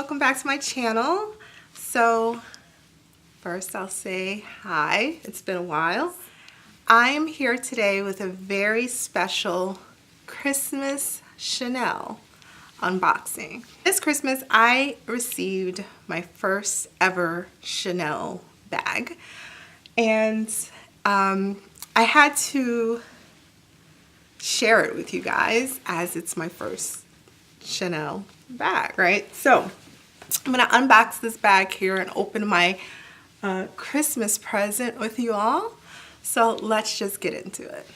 welcome back to my channel. So first I'll say hi, it's been a while. I am here today with a very special Christmas Chanel unboxing. This Christmas I received my first ever Chanel bag, and I had to share it with you guys as it's my first Chanel bag, right? So I'm gonna unbox this bag here and open my Christmas present with you all. So let's just get into it.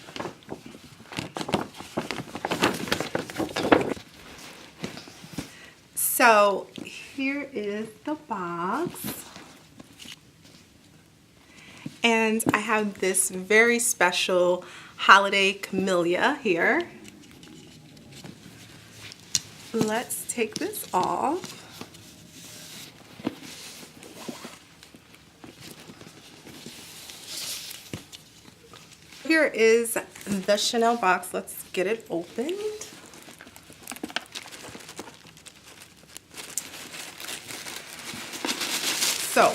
So here is the box. And I have this very special holiday camellia here. Let's take this off. Here is the Chanel box. Let's get it opened. So,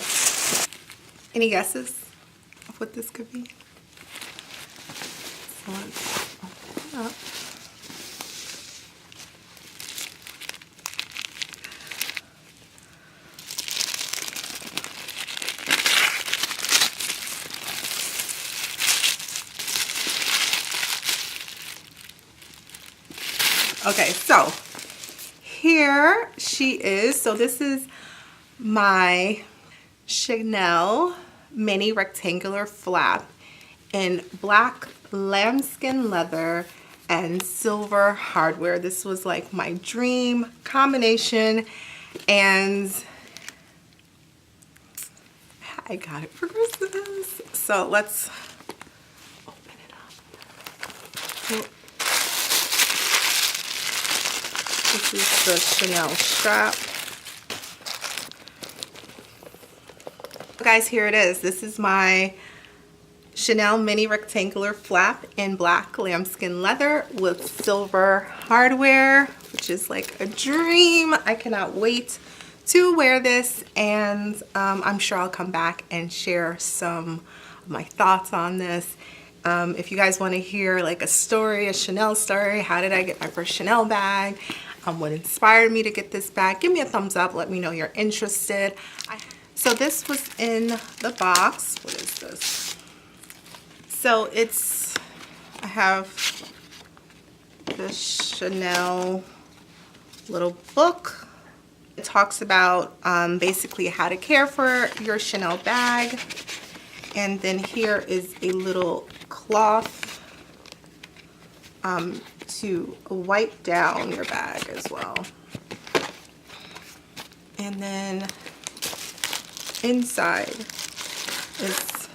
any guesses of what this could be? So let's open it up. Okay, so here she is. So this is my Chanel mini rectangular flap in black lambskin leather and silver hardware. This was like my dream combination, and I got it for Christmas. So let's open it up. This is the Chanel strap. Guys, here it is. This is my Chanel mini rectangular flap in black lambskin leather with silver hardware, which is like a dream. I cannot wait to wear this, and I'm sure I'll come back and share some of my thoughts on this. If you guys want to hear like a story, a Chanel story, how did I get my first Chanel bag, what inspired me to get this bag, give me a thumbs up, let me know you're interested. So this was in the box. What is this? So I have this Chanel little book. It talks about basically how to care for your Chanel bag. And then here is a little cloth to wipe down your bag as well. And then inside is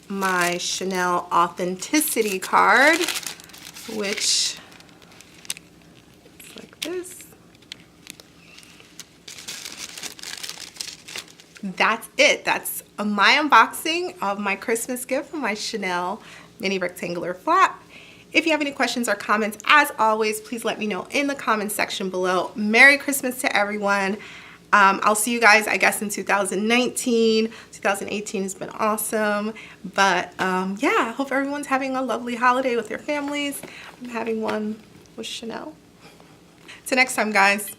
my Chanel authenticity card, which is like this. That's it. That's my unboxing of my Christmas gift from my Chanel mini rectangular flap. If you have any questions or comments, as always, please let me know in the comments section below. Merry Christmas to everyone. I'll see you guys, I guess, in 2019. 2018 has been awesome. But yeah, I hope everyone's having a lovely holiday with their families. I'm having one with Chanel. Till next time, guys.